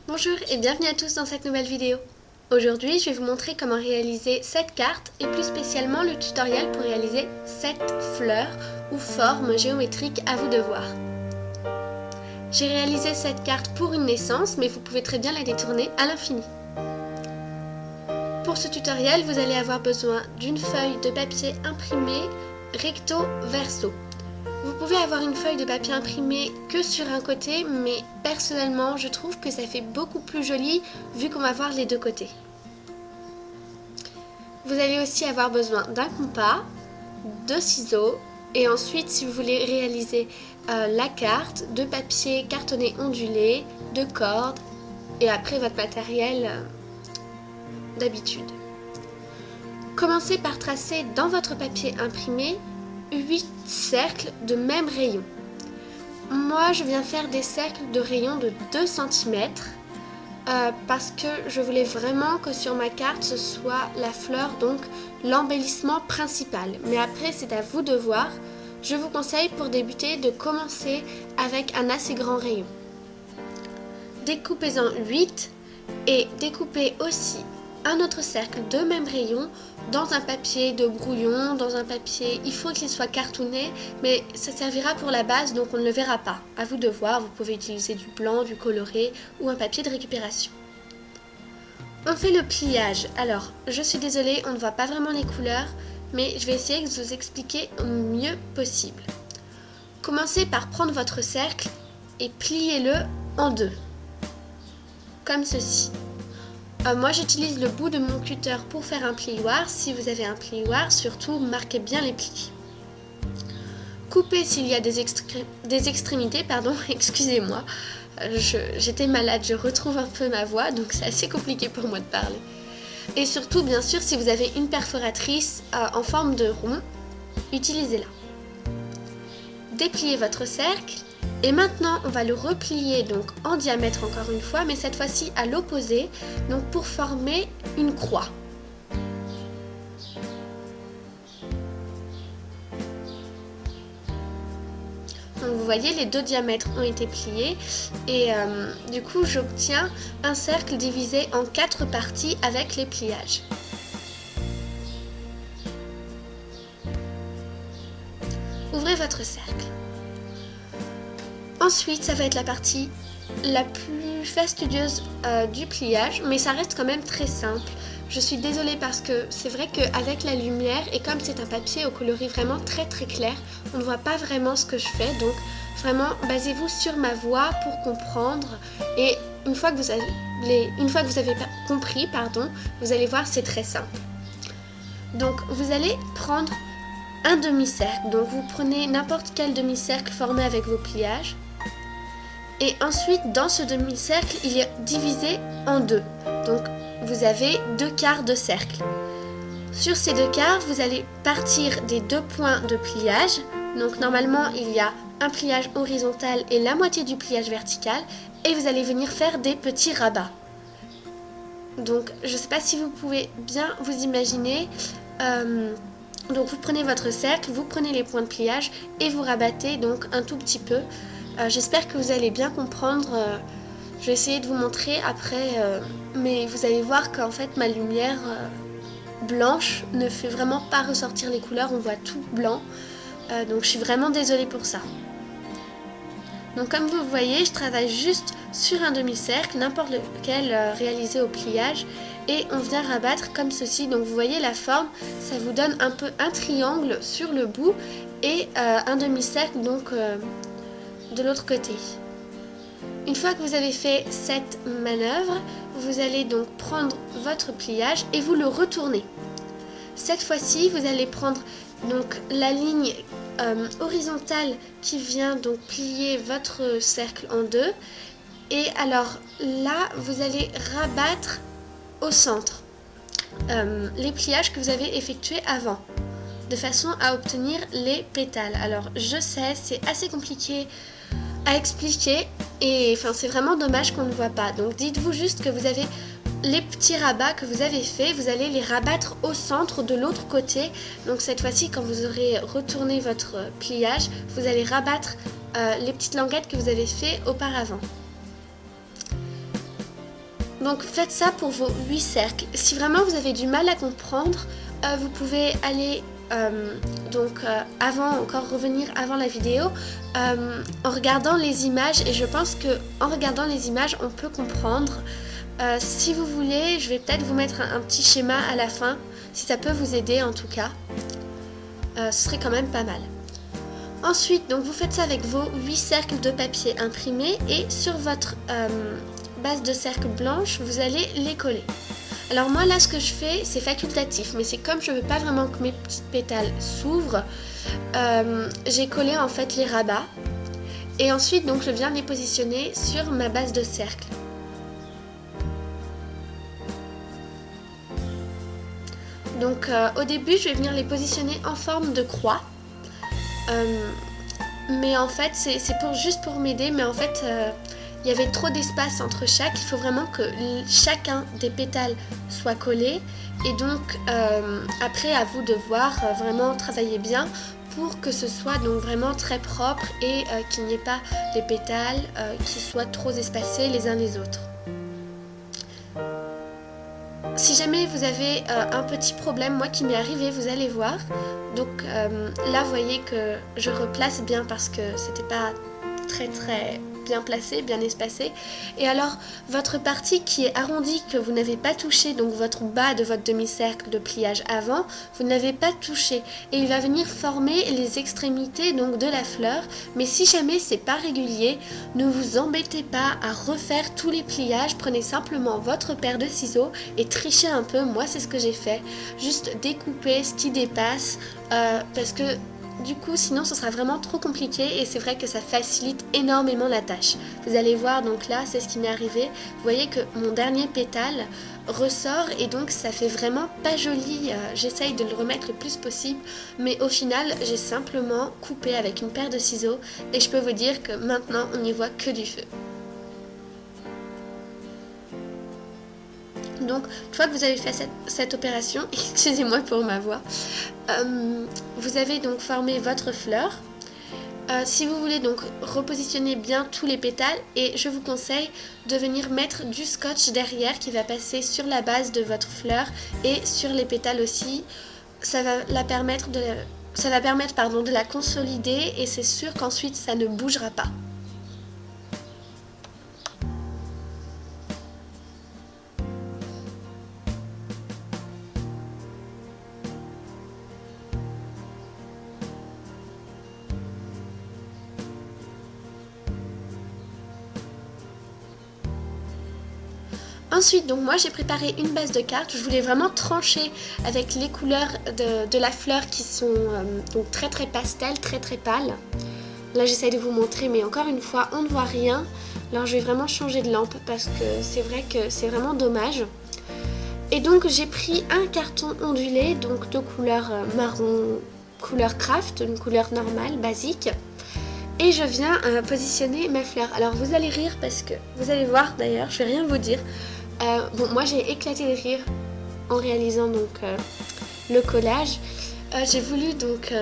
Bonjour et bienvenue à tous dans cette nouvelle vidéo. Aujourd'hui, je vais vous montrer comment réaliser cette carte et plus spécialement le tutoriel pour réaliser cette fleur ou forme géométrique à vous de voir. J'ai réalisé cette carte pour une naissance, mais vous pouvez très bien la détourner à l'infini. Pour ce tutoriel, vous allez avoir besoin d'une feuille de papier imprimé recto verso. Vous pouvez avoir une feuille de papier imprimée que sur un côté, mais personnellement, je trouve que ça fait beaucoup plus joli vu qu'on va voir les deux côtés. Vous allez aussi avoir besoin d'un compas, de ciseaux, et ensuite, si vous voulez réaliser la carte, de papier cartonné ondulé, de cordes, et après votre matériel d'habitude. Commencez par tracer dans votre papier imprimé 8 cercles de même rayon. Moi, je viens faire des cercles de rayon de 2 cm parce que je voulais vraiment que sur ma carte, ce soit la fleur, donc l'embellissement principal. Mais après, c'est à vous de voir. Je vous conseille pour débuter de commencer avec un assez grand rayon. Découpez-en 8 et découpez aussi un autre cercle de même rayon dans un papier de brouillon, dans un papier, il faut qu'il soit cartonné, mais ça servira pour la base donc on ne le verra pas. À vous de voir, vous pouvez utiliser du blanc, du coloré ou un papier de récupération. On fait le pliage. Alors, je suis désolée, on ne voit pas vraiment les couleurs, mais je vais essayer de vous expliquer au mieux possible. Commencez par prendre votre cercle et pliez-le en deux, comme ceci. Moi j'utilise le bout de mon cutter pour faire un plioir. Si vous avez un plioir, surtout marquez bien les plis. Coupez s'il y a des extrémités, excusez-moi. J'étais malade, je retrouve un peu ma voix, donc c'est assez compliqué pour moi de parler. Et surtout, bien sûr, si vous avez une perforatrice en forme de rond, utilisez-la. Dépliez votre cercle. Et maintenant, on va le replier donc en diamètre encore une fois, mais cette fois-ci à l'opposé, donc pour former une croix. Donc vous voyez, les deux diamètres ont été pliés et du coup, j'obtiens un cercle divisé en 4 parties avec les pliages. Ouvrez votre cercle. Ensuite, ça va être la partie la plus fastidieuse du pliage, mais ça reste quand même très simple. Je suis désolée parce que c'est vrai qu'avec la lumière, et comme c'est un papier au coloris vraiment très clair, on ne voit pas vraiment ce que je fais. Donc vraiment, basez-vous sur ma voix pour comprendre. Et une fois que vous avez compris, vous allez voir, c'est très simple. Donc vous allez prendre un demi-cercle. Donc vous prenez n'importe quel demi-cercle formé avec vos pliages. Et ensuite, dans ce demi-cercle, il est divisé en deux. Donc, vous avez 2 quarts de cercle. Sur ces 2 quarts, vous allez partir des 2 points de pliage. Donc, normalement, il y a un pliage horizontal et la moitié du pliage vertical. Et vous allez venir faire des petits rabats. Donc, je ne sais pas si vous pouvez bien vous imaginer. Donc, vous prenez votre cercle, vous prenez les points de pliage et vous rabattez donc un tout petit peu. J'espère que vous allez bien comprendre, je vais essayer de vous montrer après, mais vous allez voir qu'en fait ma lumière blanche ne fait vraiment pas ressortir les couleurs, on voit tout blanc, donc je suis vraiment désolée pour ça. Donc comme vous voyez, je travaille juste sur un demi-cercle, n'importe lequel réalisé au pliage, et on vient rabattre comme ceci. Donc vous voyez la forme, ça vous donne un peu un triangle sur le bout et un demi-cercle donc de l'autre côté. Une fois que vous avez fait cette manœuvre, vous allez donc prendre votre pliage et vous le retournez. Cette fois-ci, vous allez prendre donc la ligne horizontale qui vient donc plier votre cercle en deux. Et alors là, vous allez rabattre au centre les pliages que vous avez effectués avant, de façon à obtenir les pétales. Alors je sais, c'est assez compliqué à expliquer et enfin c'est vraiment dommage qu'on ne voit pas. Donc dites-vous juste que vous avez les petits rabats que vous avez fait, vous allez les rabattre au centre de l'autre côté. Donc cette fois-ci, quand vous aurez retourné votre pliage, vous allez rabattre les petites languettes que vous avez fait auparavant. Donc faites ça pour vos 8 cercles. Si vraiment vous avez du mal à comprendre, vous pouvez aller avant, encore revenir avant la vidéo, en regardant les images, et je pense que en regardant les images on peut comprendre. Si vous voulez, je vais peut-être vous mettre un petit schéma à la fin, si ça peut vous aider en tout cas. Ce serait quand même pas mal. Ensuite, donc vous faites ça avec vos 8 cercles de papier imprimés, et sur votre base de cercle blanche, vous allez les coller. Alors moi là ce que je fais, c'est facultatif, mais c'est comme je veux pas vraiment que mes petites pétales s'ouvrent, j'ai collé en fait les rabats, et ensuite donc je viens les positionner sur ma base de cercle. Donc au début je vais venir les positionner en forme de croix, mais en fait c'est juste pour m'aider, mais en fait il y avait trop d'espace entre chaque, il faut vraiment que chacun des pétales soit collé, et donc après à vous de voir, vraiment travailler bien pour que ce soit donc vraiment très propre, et qu'il n'y ait pas les pétales qui soient trop espacés les uns les autres. Si jamais vous avez un petit problème, moi qui m'est arrivé, vous allez voir. Donc là vous voyez que je replace bien parce que c'était pas très bien placé, bien espacé. Et alors votre partie qui est arrondie, que vous n'avez pas touché, donc votre bas de votre demi-cercle de pliage avant, vous n'avez pas touché, et il va venir former les extrémités donc de la fleur. Mais si jamais c'est pas régulier, ne vous embêtez pas à refaire tous les pliages, prenez simplement votre paire de ciseaux et trichez un peu. Moi c'est ce que j'ai fait, juste découper ce qui dépasse, parce que du coup sinon ce sera vraiment trop compliqué, et c'est vrai que ça facilite énormément la tâche. Vous allez voir, donc là c'est ce qui m'est arrivé, vous voyez que mon dernier pétale ressort, et donc ça fait vraiment pas joli. J'essaye de le remettre le plus possible, mais au final j'ai simplement coupé avec une paire de ciseaux, et je peux vous dire que maintenant on n'y voit que du feu. Donc, une fois que vous avez fait cette opération, excusez-moi pour ma voix, vous avez donc formé votre fleur. Si vous voulez donc repositionner bien tous les pétales, et je vous conseille de venir mettre du scotch derrière qui va passer sur la base de votre fleur et sur les pétales aussi. Ça va permettre de la consolider, et c'est sûr qu'ensuite ça ne bougera pas. Ensuite, donc moi j'ai préparé une base de cartes. Je voulais vraiment trancher avec les couleurs de la fleur qui sont donc très pastel, très pâle. Là j'essaie de vous montrer, mais encore une fois on ne voit rien. Alors je vais vraiment changer de lampe parce que c'est vrai que c'est vraiment dommage. Et donc j'ai pris un carton ondulé, donc de couleur marron, couleur craft, une couleur normale, basique. Et je viens positionner ma fleur. Alors vous allez rire parce que vous allez voir d'ailleurs, je vais rien vous dire. Bon, moi j'ai éclaté de rire en réalisant donc le collage. J'ai voulu donc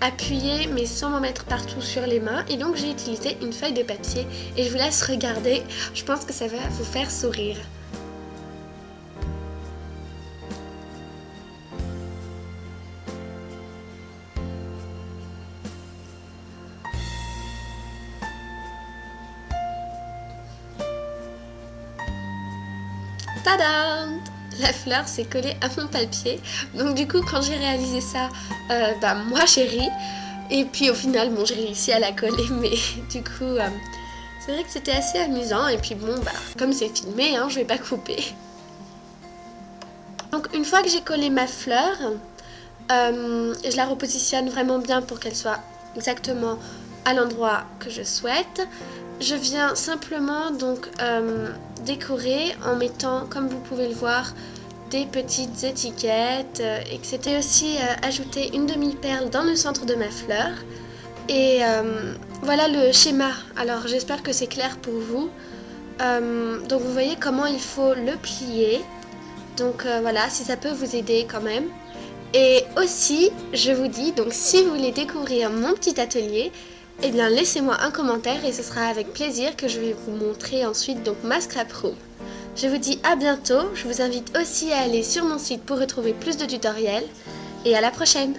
appuyer, mais sans m'en mettre partout sur les mains, et donc j'ai utilisé une feuille de papier, et je vous laisse regarder. Je pense que ça va vous faire sourire. Tadam! La fleur s'est collée à mon papier. Donc du coup quand j'ai réalisé ça, moi j'ai ri. Et puis au final bon, j'ai réussi à la coller, mais du coup c'est vrai que c'était assez amusant. Et puis bon comme c'est filmé, hein, je vais pas couper. Donc une fois que j'ai collé ma fleur, je la repositionne vraiment bien pour qu'elle soit exactement à l'endroit que je souhaite. Je viens simplement donc décorer en mettant, comme vous pouvez le voir, des petites étiquettes, etc. Aussi ajouter une demi-perle dans le centre de ma fleur. Et voilà le schéma. Alors j'espère que c'est clair pour vous. Donc vous voyez comment il faut le plier. Donc voilà, si ça peut vous aider quand même. Et aussi, je vous dis, donc si vous voulez découvrir mon petit atelier, eh bien laissez-moi un commentaire et ce sera avec plaisir que je vais vous montrer ensuite donc ma scrap room. Je vous dis à bientôt, je vous invite aussi à aller sur mon site pour retrouver plus de tutoriels et à la prochaine!